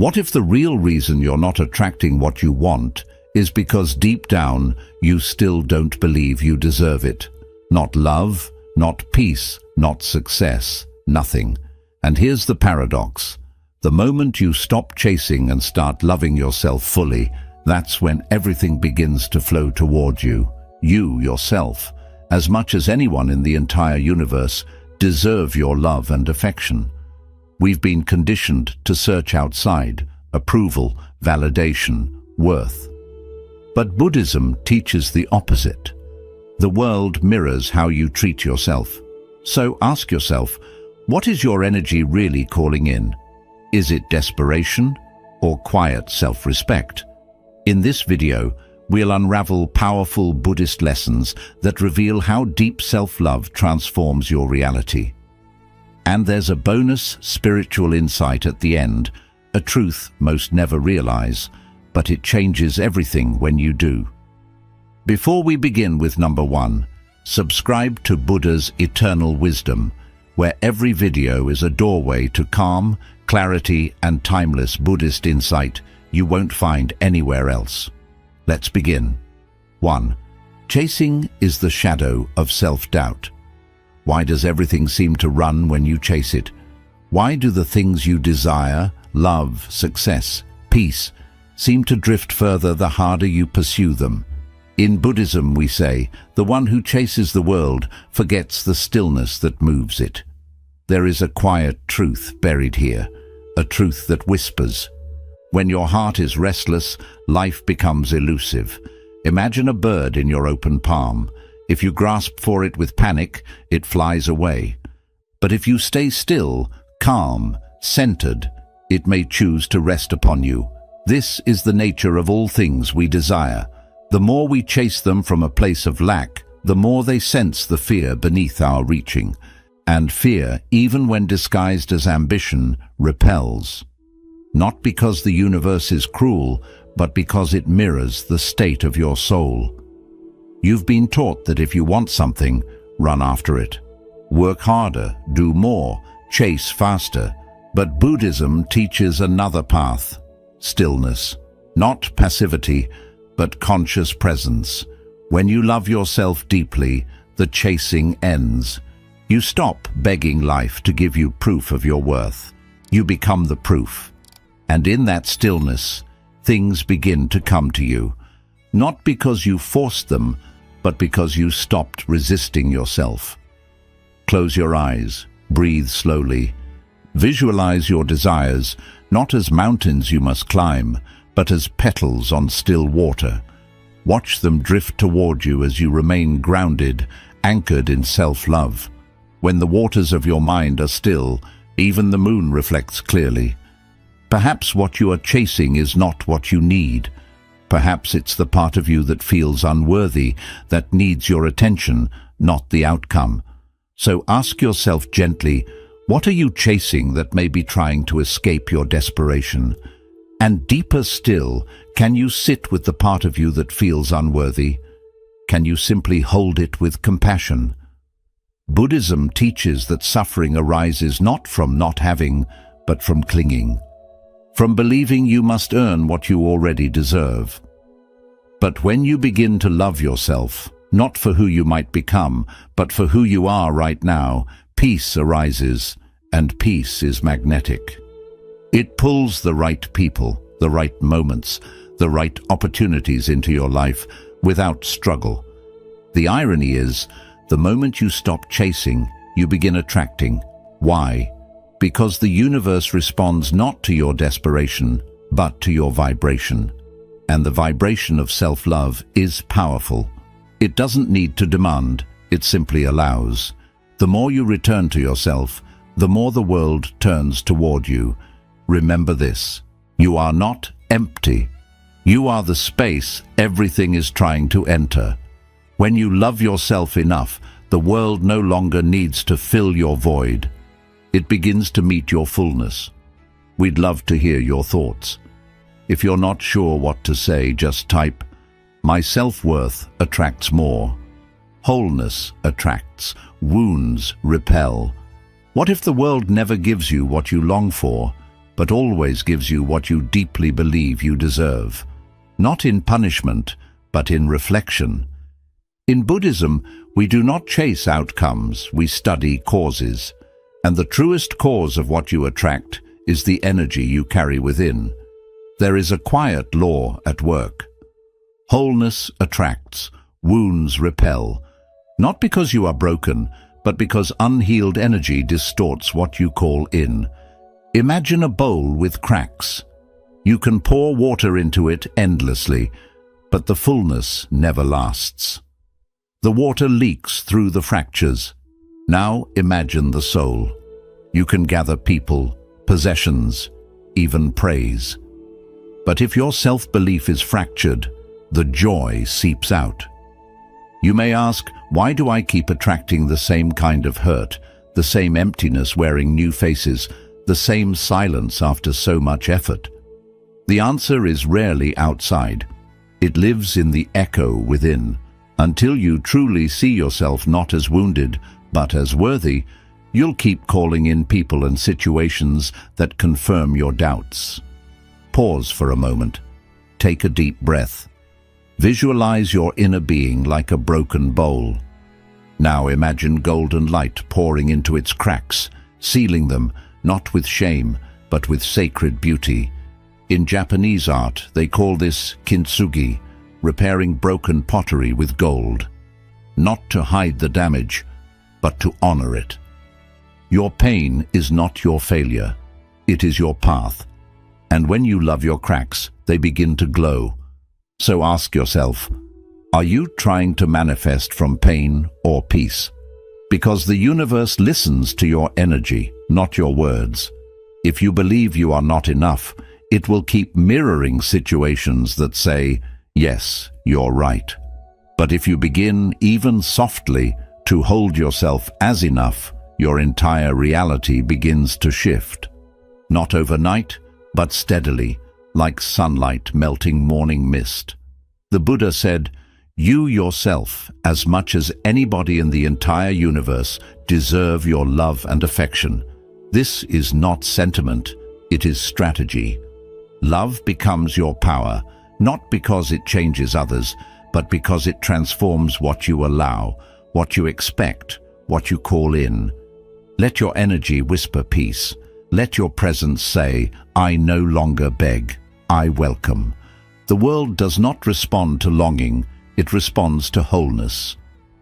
What if the real reason you're not attracting what you want is because deep down you still don't believe you deserve it? Not love, not peace, not success, nothing. And here's the paradox. The moment you stop chasing and start loving yourself fully, that's when everything begins to flow towards you. You, yourself, as much as anyone in the entire universe, deserve your love and affection. We've been conditioned to search outside, approval, validation, worth. But Buddhism teaches the opposite. The world mirrors how you treat yourself. So ask yourself, what is your energy really calling in? Is it desperation or quiet self-respect? In this video, we'll unravel powerful Buddhist lessons that reveal how deep self-love transforms your reality. And there's a bonus spiritual insight at the end, a truth most never realize, but it changes everything when you do. Before we begin with number 1, subscribe to Buddha's Eternal Wisdom, where every video is a doorway to calm, clarity, and timeless Buddhist insight you won't find anywhere else. Let's begin. 1. Chasing is the shadow of self-doubt. Why does everything seem to run when you chase it? Why do the things you desire, love, success, peace, seem to drift further the harder you pursue them? In Buddhism, we say, the one who chases the world forgets the stillness that moves it. There is a quiet truth buried here, a truth that whispers. When your heart is restless, life becomes elusive. Imagine a bird in your open palm. If you grasp for it with panic, it flies away. But if you stay still, calm, centered, it may choose to rest upon you. This is the nature of all things we desire. The more we chase them from a place of lack, the more they sense the fear beneath our reaching. And fear, even when disguised as ambition, repels. Not because the universe is cruel, but because it mirrors the state of your soul. You've been taught that if you want something, run after it. Work harder, do more, chase faster. But Buddhism teaches another path. Stillness. Not passivity, but conscious presence. When you love yourself deeply, the chasing ends. You stop begging life to give you proof of your worth. You become the proof. And in that stillness, things begin to come to you. Not because you forced them, but because you stopped resisting yourself. Close your eyes, breathe slowly. Visualize your desires, not as mountains you must climb, but as petals on still water. Watch them drift toward you as you remain grounded, anchored in self-love. When the waters of your mind are still, even the moon reflects clearly. Perhaps what you are chasing is not what you need. Perhaps it's the part of you that feels unworthy, that needs your attention, not the outcome. So ask yourself gently, what are you chasing that may be trying to escape your desperation? And deeper still, can you sit with the part of you that feels unworthy? Can you simply hold it with compassion? Buddhism teaches that suffering arises not from not having, but from clinging. From believing you must earn what you already deserve. But when you begin to love yourself, not for who you might become, but for who you are right now, peace arises, and peace is magnetic. It pulls the right people, the right moments, the right opportunities into your life without struggle. The irony is, the moment you stop chasing, you begin attracting. Why? Because the universe responds not to your desperation, but to your vibration. And the vibration of self-love is powerful. It doesn't need to demand, it simply allows. The more you return to yourself, the more the world turns toward you. Remember this, you are not empty. You are the space everything is trying to enter. When you love yourself enough, the world no longer needs to fill your void. It begins to meet your fullness. We'd love to hear your thoughts. If you're not sure what to say, just type, "My self-worth attracts more." Wholeness attracts, wounds repel. What if the world never gives you what you long for? but always gives you what you deeply believe you deserve. Not in punishment, but in reflection. In Buddhism, we do not chase outcomes, we study causes. And the truest cause of what you attract is the energy you carry within. There is a quiet law at work. Wholeness attracts, wounds repel. Not because you are broken, but because unhealed energy distorts what you call in. Imagine a bowl with cracks. You can pour water into it endlessly, but the fullness never lasts. The water leaks through the fractures. Now imagine the soul. You can gather people, possessions, even praise. But if your self-belief is fractured, the joy seeps out. You may ask, why do I keep attracting the same kind of hurt, the same emptiness wearing new faces, the same silence after so much effort? The answer is rarely outside. It lives in the echo within. Until you truly see yourself not as wounded, but as worthy, you'll keep calling in people and situations that confirm your doubts. Pause for a moment. Take a deep breath. Visualize your inner being like a broken bowl. Now imagine golden light pouring into its cracks, sealing them, not with shame, but with sacred beauty. In Japanese art, they call this kintsugi, repairing broken pottery with gold. Not to hide the damage, but to honor it. Your pain is not your failure. It is your path. And when you love your cracks, they begin to glow. So ask yourself, are you trying to manifest from pain or peace? Because the universe listens to your energy, not your words. If you believe you are not enough, it will keep mirroring situations that say, yes, you're right. But if you begin, even softly, to hold yourself as enough, your entire reality begins to shift. Not overnight, but steadily, like sunlight melting morning mist. The Buddha said, you yourself, as much as anybody in the entire universe, deserve your love and affection. This is not sentiment, it is strategy. Love becomes your power, not because it changes others, but because it transforms what you allow, what you expect, what you call in. Let your energy whisper peace. Let your presence say, I no longer beg, I welcome. The world does not respond to longing, it responds to wholeness.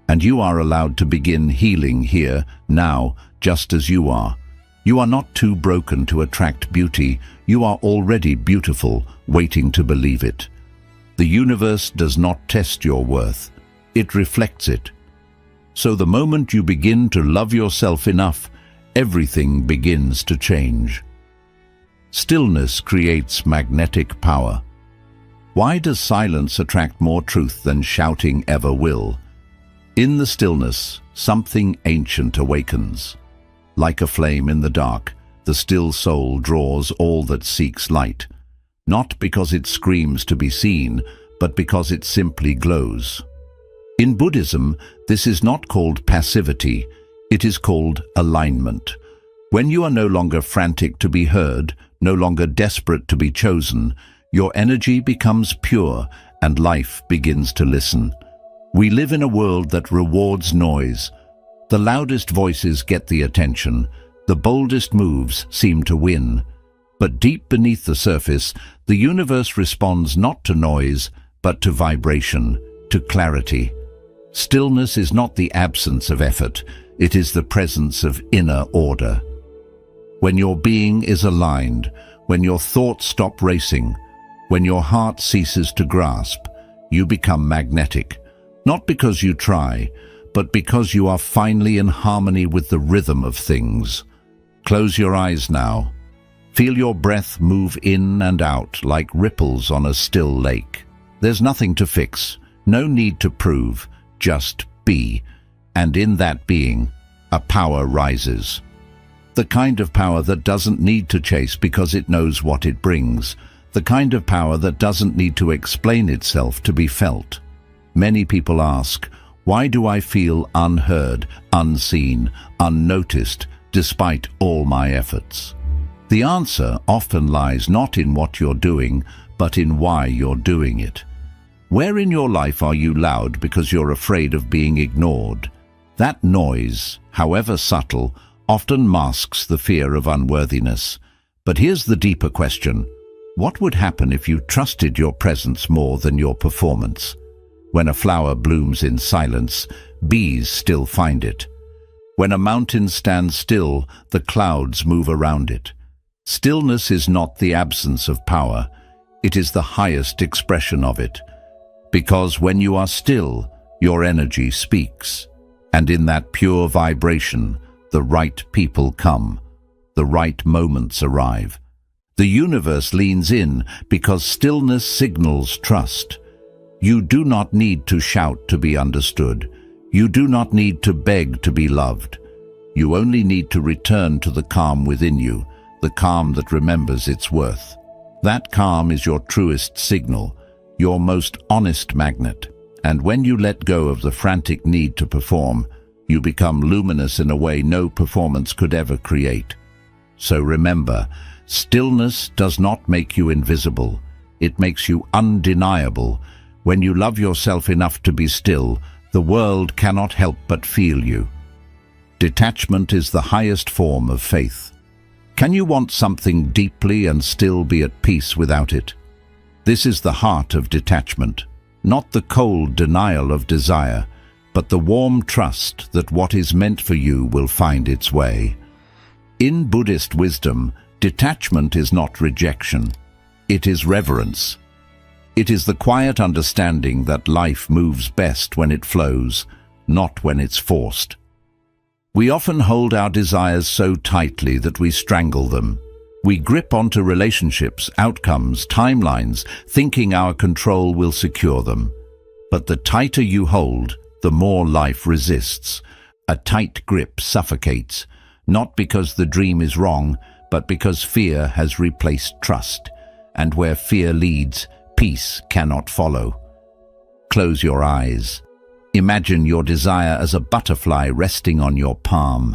And you are allowed to begin healing here, now, just as you are. You are not too broken to attract beauty. You are already beautiful, waiting to believe it. The universe does not test your worth. It reflects it. So the moment you begin to love yourself enough, everything begins to change. Stillness creates magnetic power. Why does silence attract more truth than shouting ever will? In the stillness, something ancient awakens. Like a flame in the dark, the still soul draws all that seeks light, not because it screams to be seen, but because it simply glows. In Buddhism, this is not called passivity, it is called alignment. When you are no longer frantic to be heard, no longer desperate to be chosen, your energy becomes pure and life begins to listen. We live in a world that rewards noise. The loudest voices get the attention, the boldest moves seem to win. But deep beneath the surface, the universe responds not to noise, but to vibration, to clarity. Stillness is not the absence of effort, it is the presence of inner order. When your being is aligned, when your thoughts stop racing, when your heart ceases to grasp, you become magnetic, not because you try, but because you are finally in harmony with the rhythm of things. Close your eyes now. Feel your breath move in and out like ripples on a still lake. There's nothing to fix, no need to prove, just be. And in that being, a power rises. The kind of power that doesn't need to chase because it knows what it brings. The kind of power that doesn't need to explain itself to be felt. Many people ask, why do I feel unheard, unseen, unnoticed, despite all my efforts? The answer often lies not in what you're doing, but in why you're doing it. Where in your life are you loud because you're afraid of being ignored? That noise, however subtle, often masks the fear of unworthiness. But here's the deeper question. What would happen if you trusted your presence more than your performance? When a flower blooms in silence, bees still find it. When a mountain stands still, the clouds move around it. Stillness is not the absence of power, it is the highest expression of it. Because when you are still, your energy speaks. And in that pure vibration, the right people come, the right moments arrive. The universe leans in because stillness signals trust. You do not need to shout to be understood. You do not need to beg to be loved. You only need to return to the calm within you, the calm that remembers its worth. That calm is your truest signal, your most honest magnet. And when you let go of the frantic need to perform, you become luminous in a way no performance could ever create. So remember, stillness does not make you invisible. It makes you undeniable. When you love yourself enough to be still, the world cannot help but feel you. Detachment is the highest form of faith. Can you want something deeply and still be at peace without it? This is the heart of detachment, not the cold denial of desire, but the warm trust that what is meant for you will find its way. In Buddhist wisdom, detachment is not rejection. It is reverence. It is the quiet understanding that life moves best when it flows, not when it's forced. We often hold our desires so tightly that we strangle them. We grip onto relationships, outcomes, timelines, thinking our control will secure them. But the tighter you hold, the more life resists. A tight grip suffocates, not because the dream is wrong, but because fear has replaced trust. And where fear leads, peace cannot follow. Close your eyes. Imagine your desire as a butterfly resting on your palm.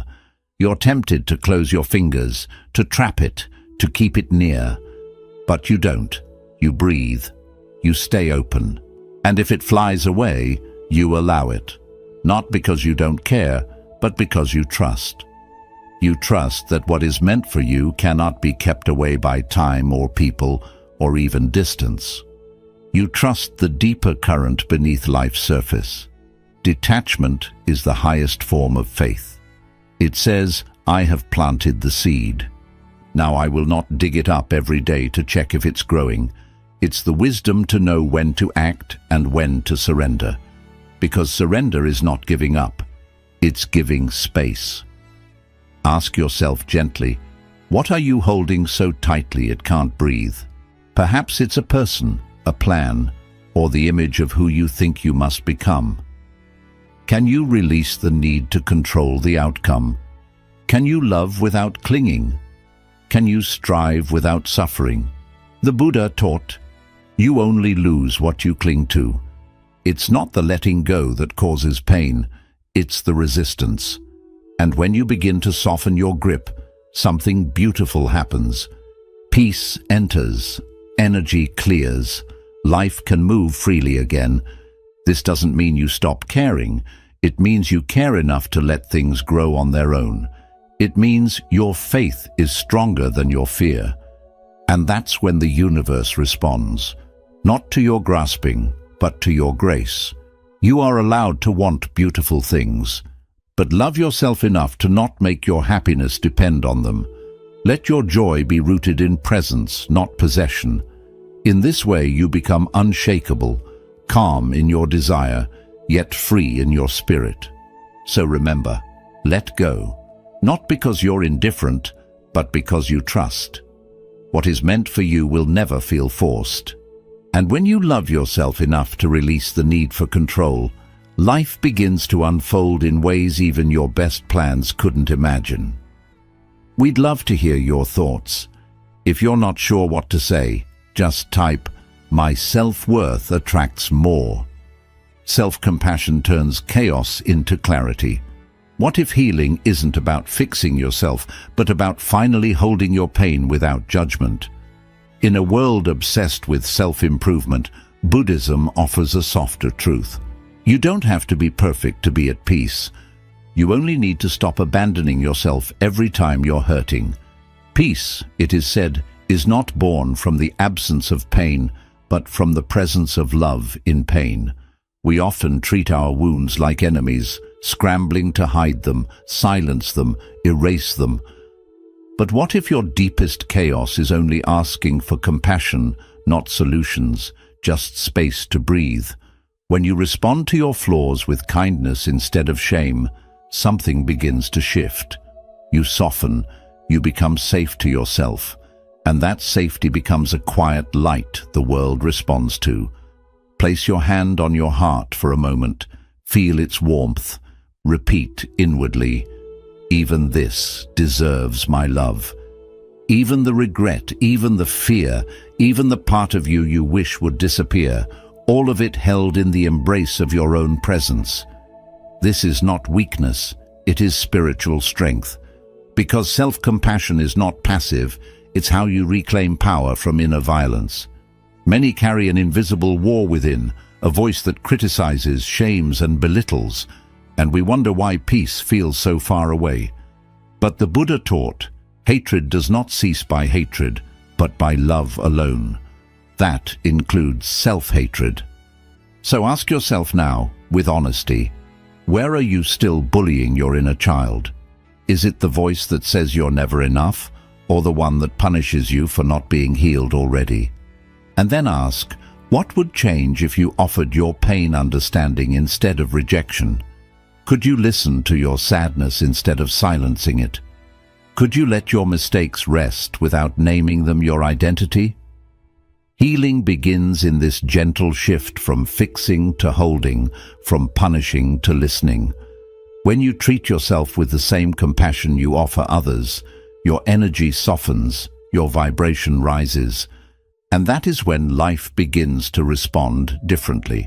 You're tempted to close your fingers, to trap it, to keep it near. But you don't. You breathe. You stay open. And if it flies away, you allow it. Not because you don't care, but because you trust. You trust that what is meant for you cannot be kept away by time or people or even distance. You trust the deeper current beneath life's surface. Detachment is the highest form of faith. It says, I have planted the seed. Now I will not dig it up every day to check if it's growing. It's the wisdom to know when to act and when to surrender. Because surrender is not giving up. It's giving space. Ask yourself gently, what are you holding so tightly it can't breathe? Perhaps it's a person, a plan, or the image of who you think you must become. Can you release the need to control the outcome? Can you love without clinging? Can you strive without suffering? The Buddha taught, you only lose what you cling to. It's not the letting go that causes pain, it's the resistance. And when you begin to soften your grip, something beautiful happens. Peace enters, energy clears, life can move freely again. This doesn't mean you stop caring. It means you care enough to let things grow on their own. It means your faith is stronger than your fear. And that's when the universe responds, not to your grasping, but to your grace. You are allowed to want beautiful things, but love yourself enough to not make your happiness depend on them. Let your joy be rooted in presence, not possession. In this way you become unshakable, calm in your desire, yet free in your spirit. So remember, let go, not because you're indifferent, but because you trust. What is meant for you will never feel forced. And when you love yourself enough to release the need for control, life begins to unfold in ways even your best plans couldn't imagine. We'd love to hear your thoughts. If you're not sure what to say, just type, "My self-worth attracts more." Self-compassion turns chaos into clarity. What if healing isn't about fixing yourself, but about finally holding your pain without judgment? In a world obsessed with self-improvement, Buddhism offers a softer truth. You don't have to be perfect to be at peace. You only need to stop abandoning yourself every time you're hurting. Peace, it is said, is not born from the absence of pain, but from the presence of love in pain. We often treat our wounds like enemies, scrambling to hide them, silence them, erase them. But what if your deepest chaos is only asking for compassion, not solutions, just space to breathe? When you respond to your flaws with kindness instead of shame, something begins to shift. You soften, you become safe to yourself, and that safety becomes a quiet light the world responds to. Place your hand on your heart for a moment, feel its warmth, repeat inwardly, "Even this deserves my love." Even the regret, even the fear, even the part of you you wish would disappear, all of it held in the embrace of your own presence. This is not weakness, it is spiritual strength. Because self-compassion is not passive, it's how you reclaim power from inner violence. Many carry an invisible war within, a voice that criticizes, shames, and belittles, and we wonder why peace feels so far away. But the Buddha taught, hatred does not cease by hatred, but by love alone. That includes self-hatred. So ask yourself now, with honesty, where are you still bullying your inner child? Is it the voice that says you're never enough, or the one that punishes you for not being healed already? And then ask, what would change if you offered your pain understanding instead of rejection? Could you listen to your sadness instead of silencing it? Could you let your mistakes rest without naming them your identity? Healing begins in this gentle shift from fixing to holding, from punishing to listening. When you treat yourself with the same compassion you offer others, your energy softens, your vibration rises, and that is when life begins to respond differently.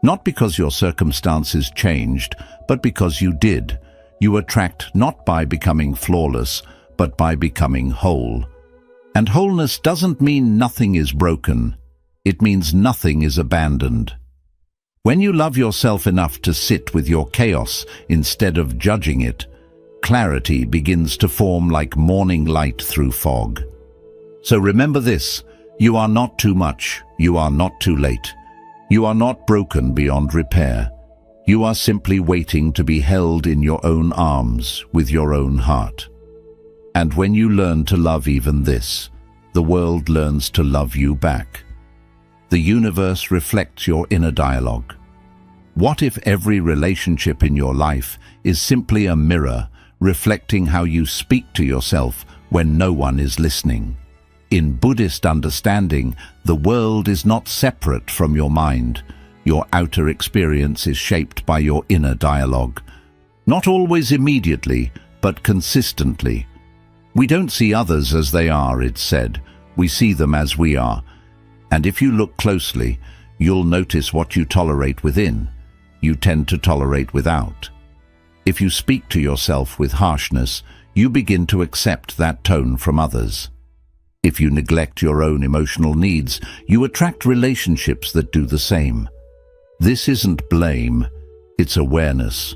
Not because your circumstances changed, but because you did. You attract not by becoming flawless, but by becoming whole. And wholeness doesn't mean nothing is broken. It means nothing is abandoned. When you love yourself enough to sit with your chaos instead of judging it, clarity begins to form like morning light through fog. So remember this, you are not too much, you are not too late. You are not broken beyond repair. You are simply waiting to be held in your own arms with your own heart. And when you learn to love even this, the world learns to love you back. The universe reflects your inner dialogue. What if every relationship in your life is simply a mirror reflecting how you speak to yourself when no one is listening? In Buddhist understanding, the world is not separate from your mind. Your outer experience is shaped by your inner dialogue. Not always immediately, but consistently. We don't see others as they are, it's said. We see them as we are. And if you look closely, you'll notice what you tolerate within, you tend to tolerate without. If you speak to yourself with harshness, you begin to accept that tone from others. If you neglect your own emotional needs, you attract relationships that do the same. This isn't blame, it's awareness.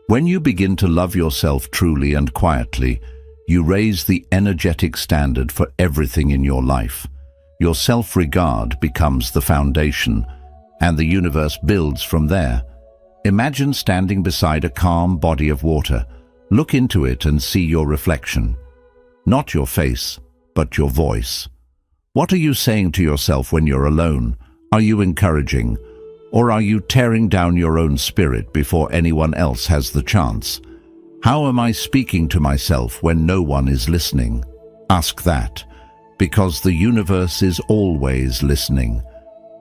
When you begin to love yourself truly and quietly, you raise the energetic standard for everything in your life. Your self-regard becomes the foundation, and the universe builds from there. Imagine standing beside a calm body of water. Look into it and see your reflection. Not your face, but your voice. What are you saying to yourself when you're alone? Are you encouraging? Or are you tearing down your own spirit before anyone else has the chance? How am I speaking to myself when no one is listening? Ask that, because the universe is always listening.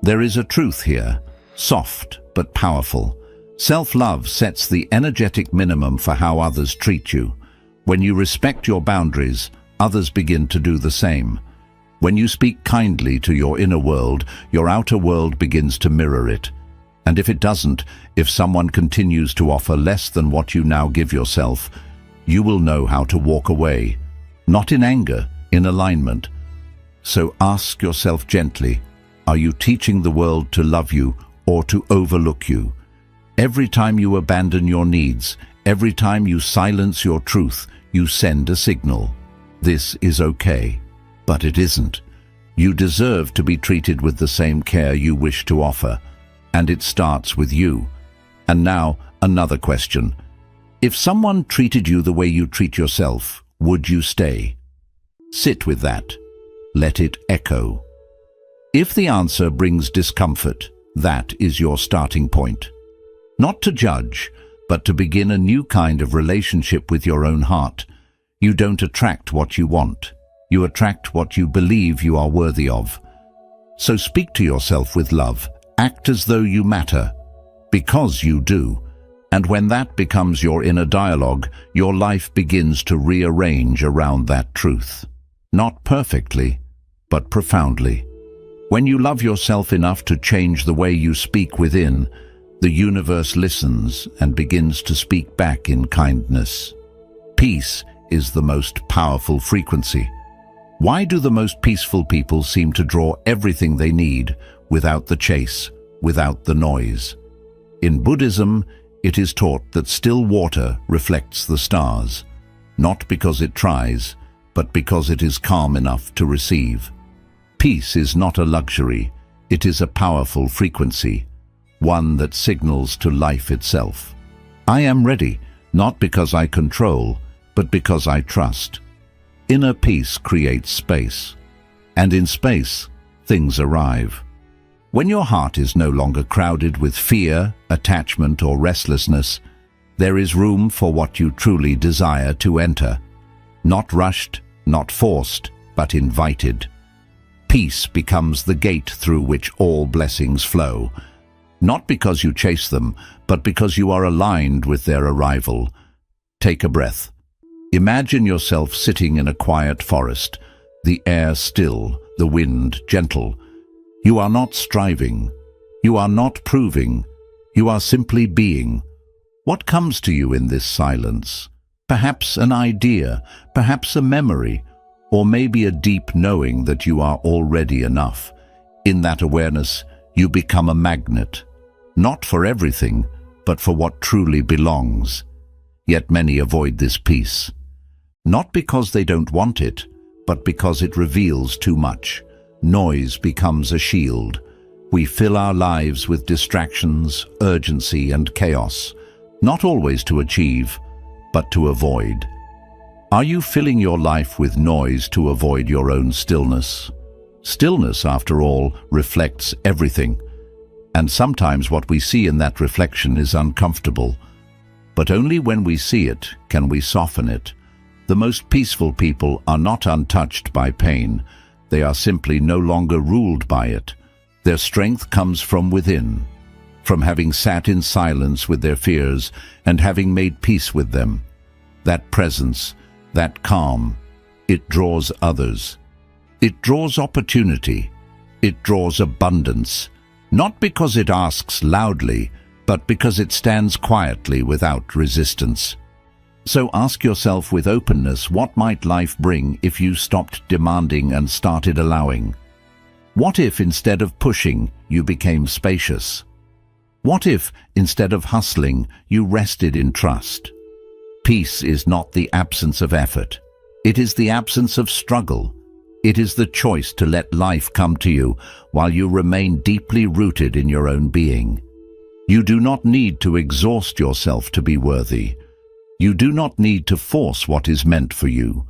There is a truth here, soft but powerful. Self-love sets the energetic minimum for how others treat you. When you respect your boundaries, others begin to do the same. When you speak kindly to your inner world, your outer world begins to mirror it. And if it doesn't, if someone continues to offer less than what you now give yourself, you will know how to walk away, not in anger, in alignment. So ask yourself gently, are you teaching the world to love you or to overlook you? Every time you abandon your needs, every time you silence your truth, you send a signal. This is okay, but it isn't. You deserve to be treated with the same care you wish to offer, and it starts with you. And now, another question. If someone treated you the way you treat yourself, would you stay? Sit with that. Let it echo. If the answer brings discomfort, that is your starting point. Not to judge, but to begin a new kind of relationship with your own heart. You don't attract what you want. You attract what you believe you are worthy of. So speak to yourself with love. Act as though you matter, because you do. And when that becomes your inner dialogue, your life begins to rearrange around that truth. Not perfectly, but profoundly. When you love yourself enough to change the way you speak within, the universe listens and begins to speak back in kindness. Peace is the most powerful frequency. Why do the most peaceful people seem to draw everything they need without the chase, without the noise? In Buddhism, it is taught that still water reflects the stars, not because it tries, but because it is calm enough to receive. Peace is not a luxury, it is a powerful frequency, one that signals to life itself. I am ready, not because I control, but because I trust. Inner peace creates space, and in space, things arrive. When your heart is no longer crowded with fear, attachment, or restlessness, there is room for what you truly desire to enter. Not rushed, not forced, but invited. Peace becomes the gate through which all blessings flow, not because you chase them, but because you are aligned with their arrival. Take a breath. Imagine yourself sitting in a quiet forest, the air still, the wind gentle. You are not striving. You are not proving. You are simply being. What comes to you in this silence? Perhaps an idea, perhaps a memory, or maybe a deep knowing that you are already enough. In that awareness, you become a magnet, not for everything, but for what truly belongs. Yet many avoid this peace, not because they don't want it, but because it reveals too much. Noise becomes a shield. We fill our lives with distractions, urgency, and chaos, not always to achieve, but to avoid. Are you filling your life with noise to avoid your own stillness? Stillness, after all, reflects everything. And sometimes what we see in that reflection is uncomfortable. But only when we see it can we soften it. The most peaceful people are not untouched by pain. They are simply no longer ruled by it. Their strength comes from within, from having sat in silence with their fears and having made peace with them. That presence, that calm, it draws others. It draws opportunity. It draws abundance, not because it asks loudly, but because it stands quietly without resistance. So ask yourself with openness, what might life bring if you stopped demanding and started allowing? What if instead of pushing, you became spacious? What if instead of hustling, you rested in trust? Peace is not the absence of effort. It is the absence of struggle. It is the choice to let life come to you while you remain deeply rooted in your own being. You do not need to exhaust yourself to be worthy. You do not need to force what is meant for you.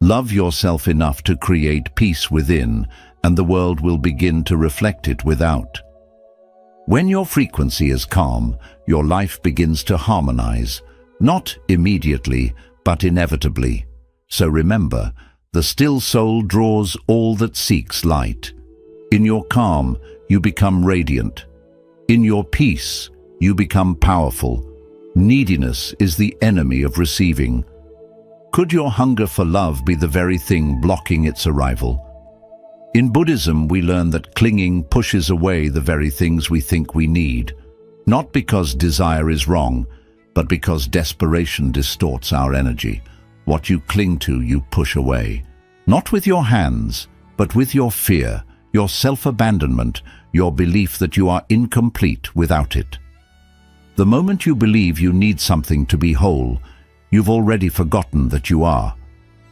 Love yourself enough to create peace within, and the world will begin to reflect it without. When your frequency is calm, your life begins to harmonize, not immediately, but inevitably. So remember, the still soul draws all that seeks light. In your calm, you become radiant. In your peace, you become powerful. Neediness is the enemy of receiving. Could your hunger for love be the very thing blocking its arrival? In Buddhism, we learn that clinging pushes away the very things we think we need. Not because desire is wrong, but because desperation distorts our energy. What you cling to, you push away. Not with your hands, but with your fear, your self-abandonment, your belief that you are incomplete without it. The moment you believe you need something to be whole, you've already forgotten that you are.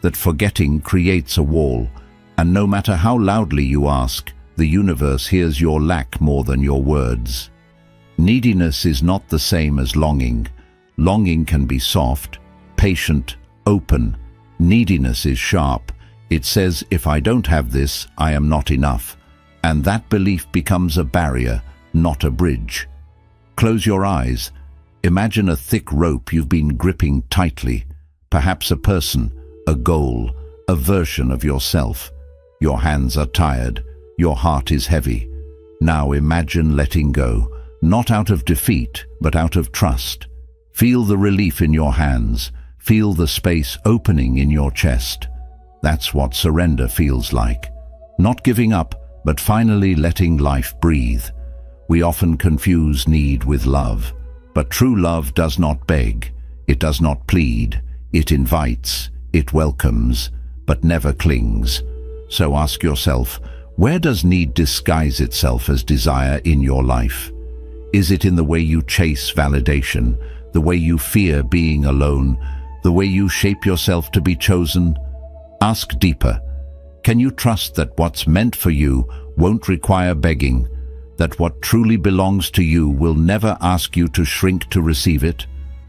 That forgetting creates a wall, and no matter how loudly you ask, the universe hears your lack more than your words. Neediness is not the same as longing. Longing can be soft, patient, open. Neediness is sharp. It says, if I don't have this, I am not enough. And that belief becomes a barrier, not a bridge. Close your eyes. Imagine a thick rope you've been gripping tightly. Perhaps a person, a goal, a version of yourself. Your hands are tired. Your heart is heavy. Now imagine letting go, not out of defeat, but out of trust. Feel the relief in your hands. Feel the space opening in your chest. That's what surrender feels like. Not giving up, but finally letting life breathe. We often confuse need with love, but true love does not beg. It does not plead. It invites, it welcomes, but never clings. So ask yourself, where does need disguise itself as desire in your life? Is it in the way you chase validation, the way you fear being alone, the way you shape yourself to be chosen? Ask deeper. Can you trust that what's meant for you won't require begging, that what truly belongs to you will never ask you to shrink to receive it?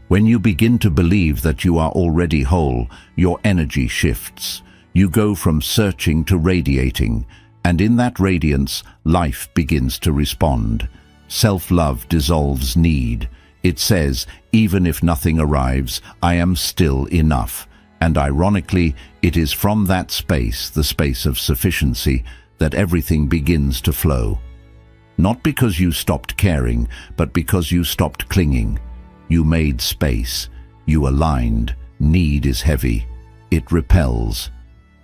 When you begin to believe that you are already whole, your energy shifts. You go from searching to radiating, and in that radiance, life begins to respond. Self-love dissolves need. It says, even if nothing arrives, I am still enough. And ironically, it is from that space, the space of sufficiency, that everything begins to flow. Not because you stopped caring, but because you stopped clinging. You made space. You aligned. Need is heavy. It repels.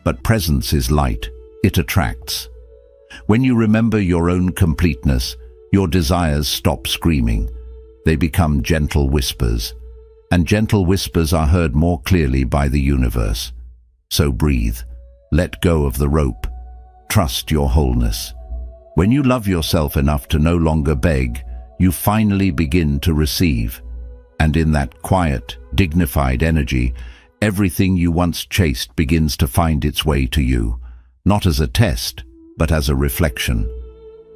But presence is light. It attracts. When you remember your own completeness, your desires stop screaming. They become gentle whispers. And gentle whispers are heard more clearly by the universe. So breathe. Let go of the rope. Trust your wholeness. When you love yourself enough to no longer beg, you finally begin to receive. And in that quiet, dignified energy, everything you once chased begins to find its way to you, not as a test, but as a reflection.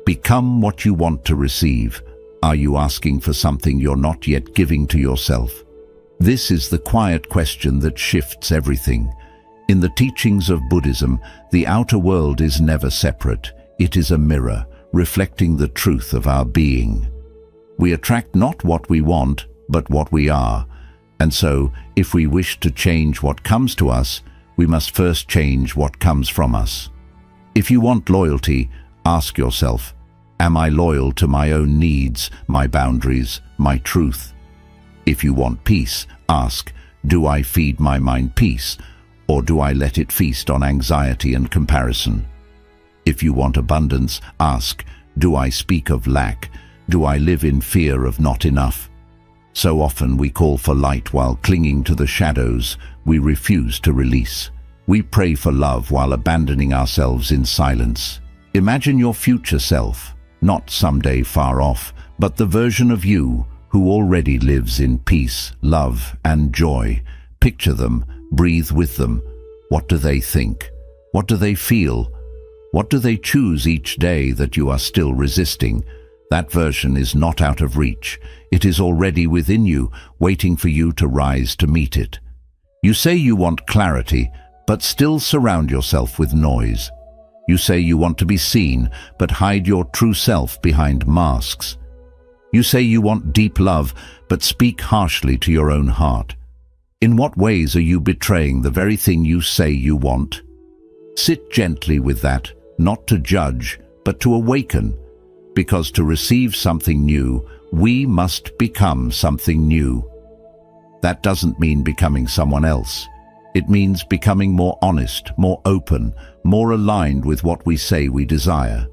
Become what you want to receive. Are you asking for something you're not yet giving to yourself? This is the quiet question that shifts everything. In the teachings of Buddhism, the outer world is never separate. It is a mirror, reflecting the truth of our being. We attract not what we want, but what we are. And so, if we wish to change what comes to us, we must first change what comes from us. If you want loyalty, ask yourself, am I loyal to my own needs, my boundaries, my truth? If you want peace, ask, do I feed my mind peace, or do I let it feast on anxiety and comparison? If you want abundance, ask, do I speak of lack? Do I live in fear of not enough? So often we call for light while clinging to the shadows we refuse to release. We pray for love while abandoning ourselves in silence. Imagine your future self, not someday far off, but the version of you who already lives in peace, love, and joy. Picture them, breathe with them. What do they think? What do they feel? What do they choose each day that you are still resisting? That version is not out of reach. It is already within you, waiting for you to rise to meet it. You say you want clarity, but still surround yourself with noise. You say you want to be seen, but hide your true self behind masks. You say you want deep love, but speak harshly to your own heart. In what ways are you betraying the very thing you say you want? Sit gently with that, not to judge, but to awaken. Because to receive something new, we must become something new. That doesn't mean becoming someone else. It means becoming more honest, more open, more aligned with what we say we desire.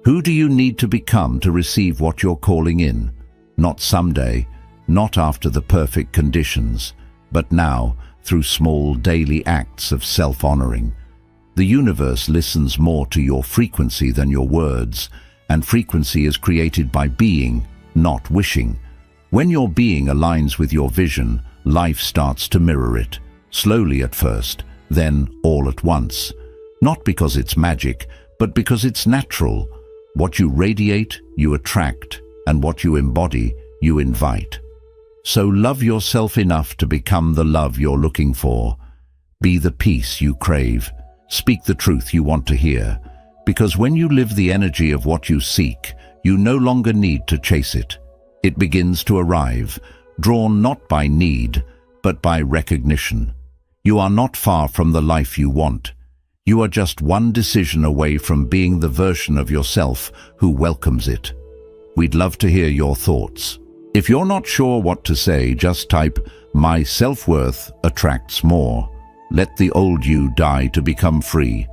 Who do you need to become to receive what you're calling in? not someday, not after the perfect conditions, but now, through small daily acts of self-honoring. The universe listens more to your frequency than your words, and frequency is created by being, not wishing. When your being aligns with your vision, life starts to mirror it, slowly at first, then all at once. Not because it's magic, but because it's natural. What you radiate, you attract, and what you embody, you invite. So love yourself enough to become the love you're looking for. Be the peace you crave. Speak the truth you want to hear. Because when you live the energy of what you seek, you no longer need to chase it. It begins to arrive, drawn not by need, but by recognition. You are not far from the life you want. You are just one decision away from being the version of yourself who welcomes it. We'd love to hear your thoughts. If you're not sure what to say, just type, "My self-worth attracts more. Let the old you die to become free."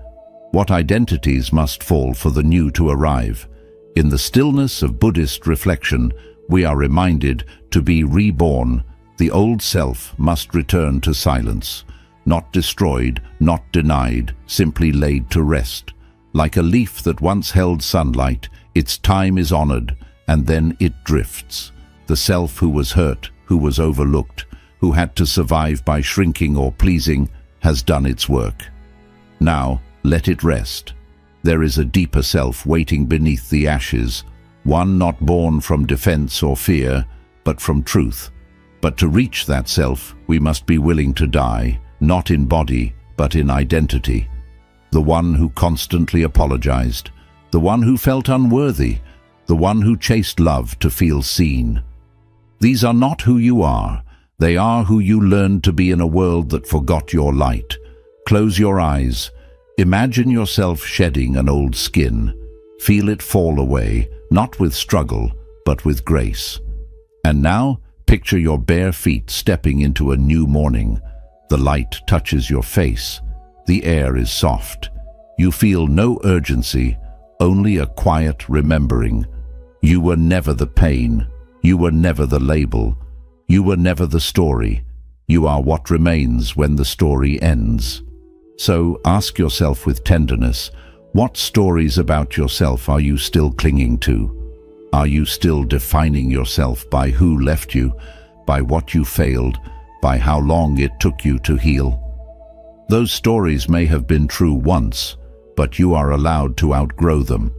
What identities must fall for the new to arrive? In the stillness of Buddhist reflection, we are reminded to be reborn. The old self must return to silence. Not destroyed, not denied, simply laid to rest. Like a leaf that once held sunlight, its time is honored, and then it drifts. The self who was hurt, who was overlooked, who had to survive by shrinking or pleasing, has done its work. Now, let it rest. There is a deeper self waiting beneath the ashes, one not born from defense or fear, but from truth. But to reach that self, we must be willing to die, not in body, but in identity. The one who constantly apologized, the one who felt unworthy, the one who chased love to feel seen. These are not who you are. They are who you learned to be in a world that forgot your light. Close your eyes. Imagine yourself shedding an old skin. Feel it fall away, not with struggle, but with grace. And now, picture your bare feet stepping into a new morning. The light touches your face. The air is soft. You feel no urgency, only a quiet remembering. You were never the pain. You were never the label. You were never the story. You are what remains when the story ends. So ask yourself with tenderness, what stories about yourself are you still clinging to? Are you still defining yourself by who left you, by what you failed, by how long it took you to heal? Those stories may have been true once, but you are allowed to outgrow them.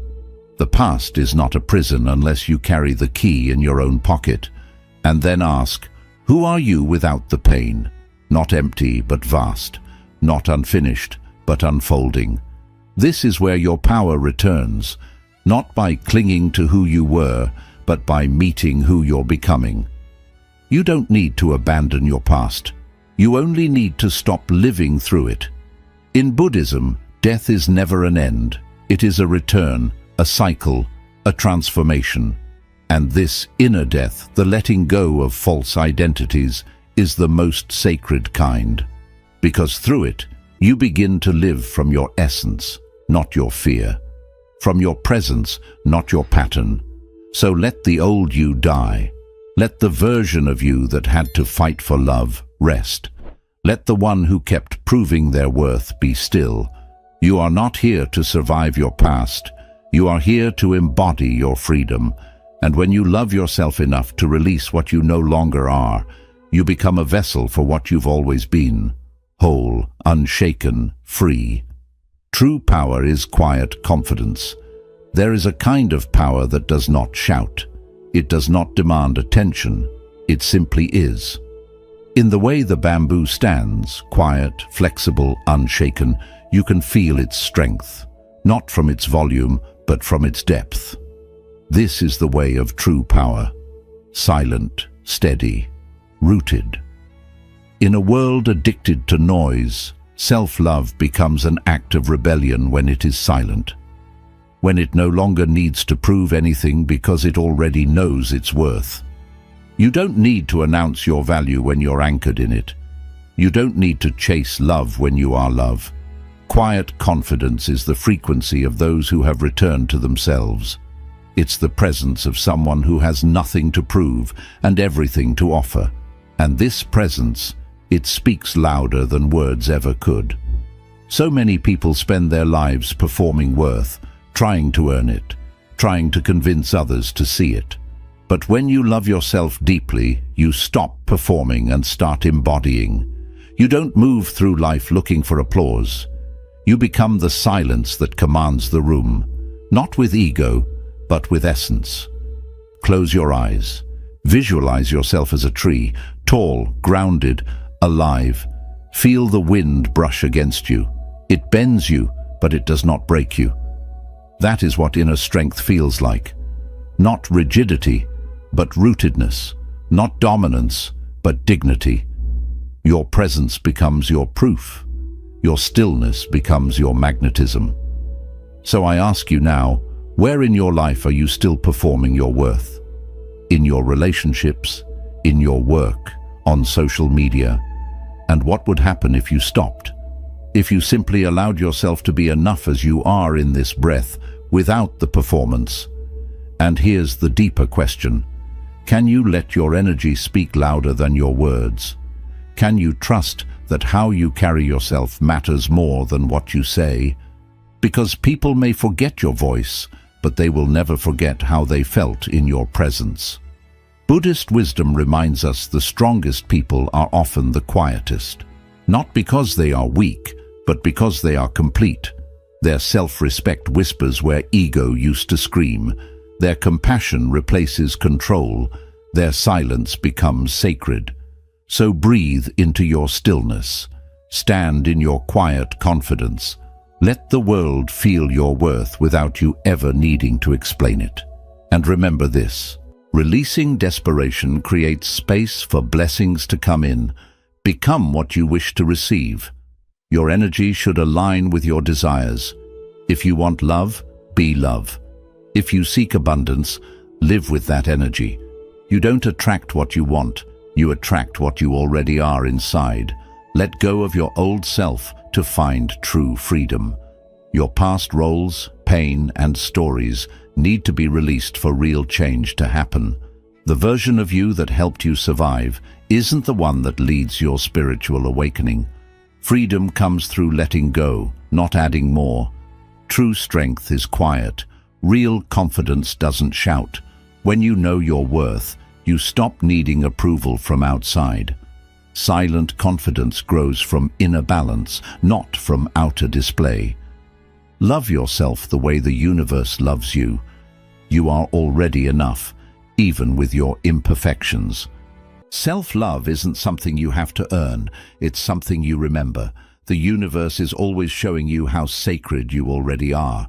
The past is not a prison unless you carry the key in your own pocket. And then ask, who are you without the pain? Not empty, but vast. Not unfinished, but unfolding. This is where your power returns, not by clinging to who you were, but by meeting who you're becoming. You don't need to abandon your past. You only need to stop living through it. In Buddhism, death is never an end. It is a return, a cycle, a transformation. And this inner death, the letting go of false identities, is the most sacred kind. Because through it, you begin to live from your essence, not your fear. From your presence, not your pattern. So let the old you die. Let the version of you that had to fight for love rest. Let the one who kept proving their worth be still. You are not here to survive your past. You are here to embody your freedom. And when you love yourself enough to release what you no longer are, you become a vessel for what you've always been. Whole, unshaken, free. True power is quiet confidence. There is a kind of power that does not shout. It does not demand attention. It simply is. In the way the bamboo stands, quiet, flexible, unshaken, you can feel its strength, not from its volume, but from its depth. This is the way of true power. Silent, steady, rooted. In a world addicted to noise, self-love becomes an act of rebellion when it is silent. When it no longer needs to prove anything because it already knows its worth. You don't need to announce your value when you're anchored in it. You don't need to chase love when you are love. Quiet confidence is the frequency of those who have returned to themselves. It's the presence of someone who has nothing to prove and everything to offer. And this presence, it speaks louder than words ever could. So many people spend their lives performing worth, trying to earn it, trying to convince others to see it. But when you love yourself deeply, you stop performing and start embodying. You don't move through life looking for applause. You become the silence that commands the room, not with ego, but with essence. Close your eyes. Visualize yourself as a tree, tall, grounded, alive. Feel the wind brush against you. It bends you, but it does not break you. That is what inner strength feels like. Not rigidity, but rootedness. Not dominance, but dignity. Your presence becomes your proof. Your stillness becomes your magnetism. So I ask you now, where in your life are you still performing your worth? In your relationships, in your work, on social media? And what would happen if you stopped? If you simply allowed yourself to be enough as you are in this breath, without the performance? And here's the deeper question. Can you let your energy speak louder than your words? Can you trust that how you carry yourself matters more than what you say? Because people may forget your voice, but they will never forget how they felt in your presence. Buddhist wisdom reminds us the strongest people are often the quietest. Not because they are weak, but because they are complete. Their self-respect whispers where ego used to scream. Their compassion replaces control. Their silence becomes sacred. So breathe into your stillness. Stand in your quiet confidence. Let the world feel your worth without you ever needing to explain it. And remember this: releasing desperation creates space for blessings to come in. Become what you wish to receive. Your energy should align with your desires. If you want love, be love. If you seek abundance, live with that energy. You don't attract what you want, you attract what you already are inside. Let go of your old self to find true freedom. Your past roles, pain, and stories need to be released for real change to happen. The version of you that helped you survive isn't the one that leads your spiritual awakening. Freedom comes through letting go, not adding more. True strength is quiet. Real confidence doesn't shout. When you know your worth, you stop needing approval from outside. Silent confidence grows from inner balance, not from outer display. Love yourself the way the universe loves you. You are already enough, even with your imperfections. Self-love isn't something you have to earn, it's something you remember. The universe is always showing you how sacred you already are.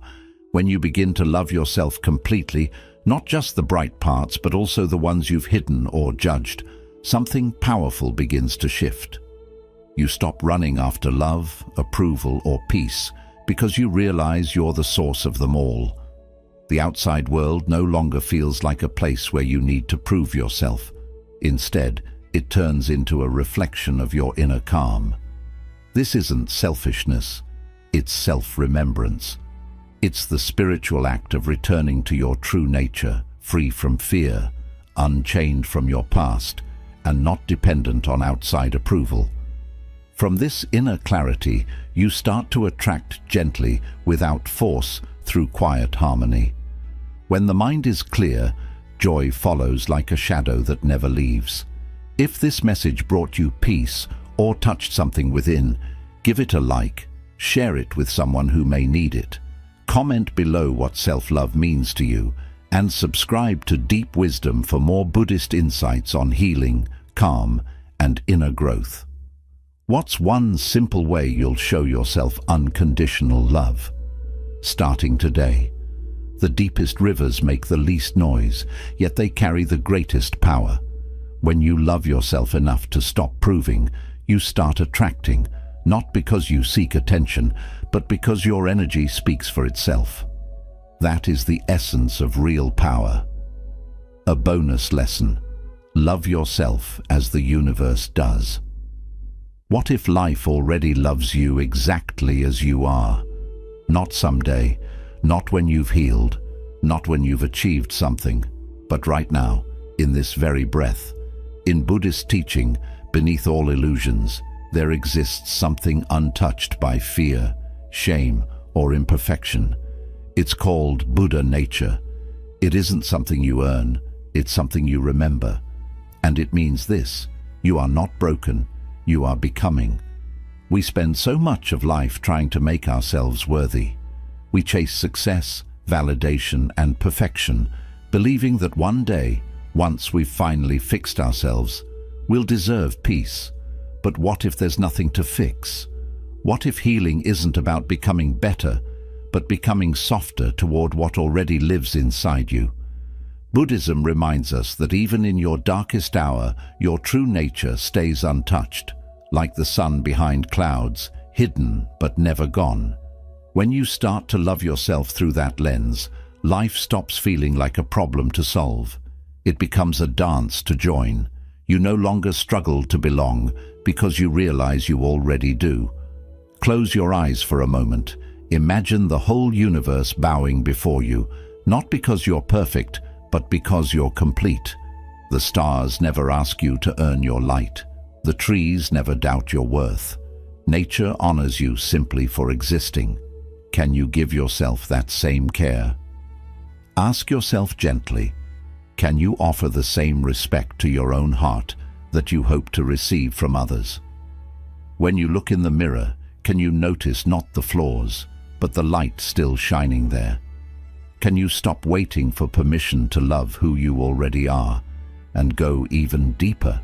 When you begin to love yourself completely, not just the bright parts, but also the ones you've hidden or judged, something powerful begins to shift. You stop running after love, approval, or peace because you realize you're the source of them all. The outside world no longer feels like a place where you need to prove yourself. Instead, it turns into a reflection of your inner calm. This isn't selfishness, it's self-remembrance. It's the spiritual act of returning to your true nature, free from fear, unchained from your past, and not dependent on outside approval. From this inner clarity, you start to attract gently, without force, through quiet harmony. When the mind is clear, joy follows like a shadow that never leaves. If this message brought you peace or touched something within, give it a like, share it with someone who may need it. Comment below what self-love means to you, and subscribe to Deep Wisdom for more Buddhist insights on healing, calm, and inner growth. What's one simple way you'll show yourself unconditional love? Starting today. The deepest rivers make the least noise, yet they carry the greatest power. When you love yourself enough to stop proving, you start attracting, not because you seek attention, but because your energy speaks for itself. That is the essence of real power. A bonus lesson: love yourself as the universe does. What if life already loves you exactly as you are? Not someday, not when you've healed, not when you've achieved something, but right now, in this very breath. In Buddhist teaching, beneath all illusions, there exists something untouched by fear, shame, or imperfection. It's called Buddha nature. It isn't something you earn, it's something you remember. And it means this: you are not broken, you are becoming. We spend so much of life trying to make ourselves worthy. We chase success, validation, and perfection, believing that one day, once we've finally fixed ourselves, we'll deserve peace. But what if there's nothing to fix? What if healing isn't about becoming better, but becoming softer toward what already lives inside you? Buddhism reminds us that even in your darkest hour, your true nature stays untouched, like the sun behind clouds, hidden but never gone. When you start to love yourself through that lens, life stops feeling like a problem to solve. It becomes a dance to join. You no longer struggle to belong because you realize you already do. Close your eyes for a moment. Imagine the whole universe bowing before you, not because you're perfect, but because you're complete. The stars never ask you to earn your light. The trees never doubt your worth. Nature honors you simply for existing. Can you give yourself that same care? Ask yourself gently, can you offer the same respect to your own heart that you hope to receive from others? When you look in the mirror, can you notice not the flaws, but the light still shining there? Can you stop waiting for permission to love who you already are and go even deeper?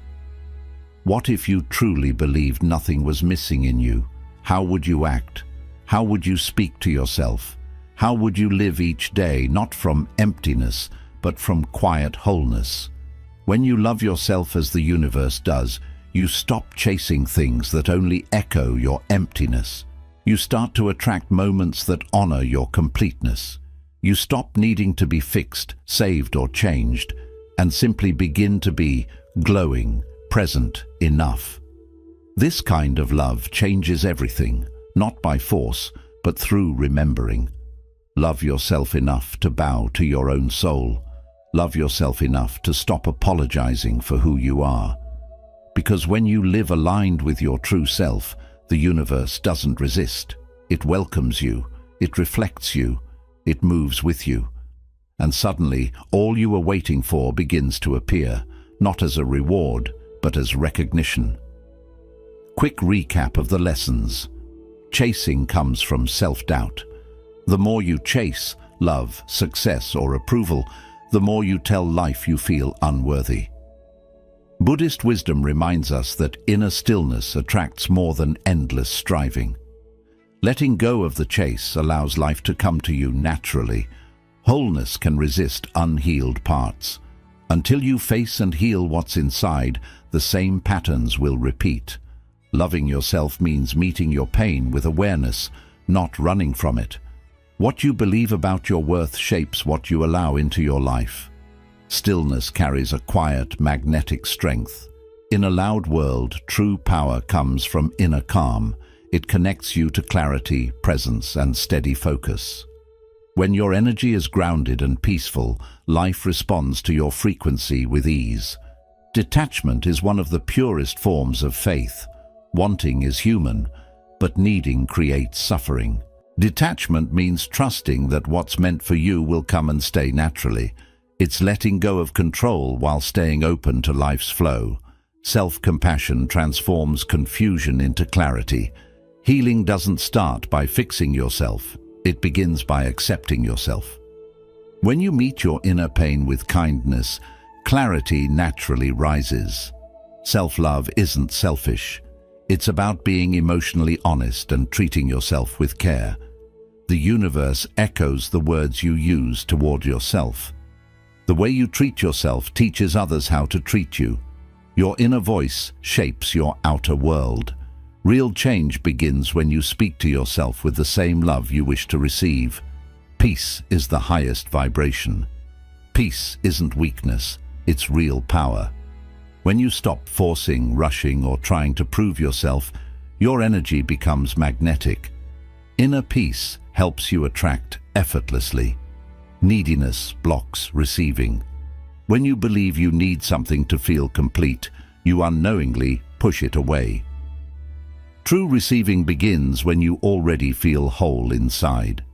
What if you truly believed nothing was missing in you? How would you act? How would you speak to yourself? How would you live each day, not from emptiness, but from quiet wholeness? When you love yourself as the universe does, you stop chasing things that only echo your emptiness. You start to attract moments that honor your completeness. You stop needing to be fixed, saved, or changed, and simply begin to be glowing, present, enough. This kind of love changes everything, not by force, but through remembering. Love yourself enough to bow to your own soul. Love yourself enough to stop apologizing for who you are. Because when you live aligned with your true self, the universe doesn't resist. It welcomes you, it reflects you, it moves with you. And suddenly, all you were waiting for begins to appear, not as a reward, but as recognition. Quick recap of the lessons. Chasing comes from self-doubt. The more you chase love, success, or approval, the more you tell life you feel unworthy. Buddhist wisdom reminds us that inner stillness attracts more than endless striving. Letting go of the chase allows life to come to you naturally. Wholeness can resist unhealed parts. Until you face and heal what's inside, the same patterns will repeat. Loving yourself means meeting your pain with awareness, not running from it. What you believe about your worth shapes what you allow into your life. Stillness carries a quiet, magnetic strength. In a loud world, true power comes from inner calm. It connects you to clarity, presence, and steady focus. When your energy is grounded and peaceful, life responds to your frequency with ease. Detachment is one of the purest forms of faith. Wanting is human, but needing creates suffering. Detachment means trusting that what's meant for you will come and stay naturally. It's letting go of control while staying open to life's flow. Self-compassion transforms confusion into clarity. Healing doesn't start by fixing yourself. It begins by accepting yourself. When you meet your inner pain with kindness, clarity naturally rises. Self-love isn't selfish. It's about being emotionally honest and treating yourself with care. The universe echoes the words you use toward yourself. The way you treat yourself teaches others how to treat you. Your inner voice shapes your outer world. Real change begins when you speak to yourself with the same love you wish to receive. Peace is the highest vibration. Peace isn't weakness, it's real power. When you stop forcing, rushing, or trying to prove yourself, your energy becomes magnetic. Inner peace helps you attract effortlessly. Neediness blocks receiving. When you believe you need something to feel complete, you unknowingly push it away. True receiving begins when you already feel whole inside.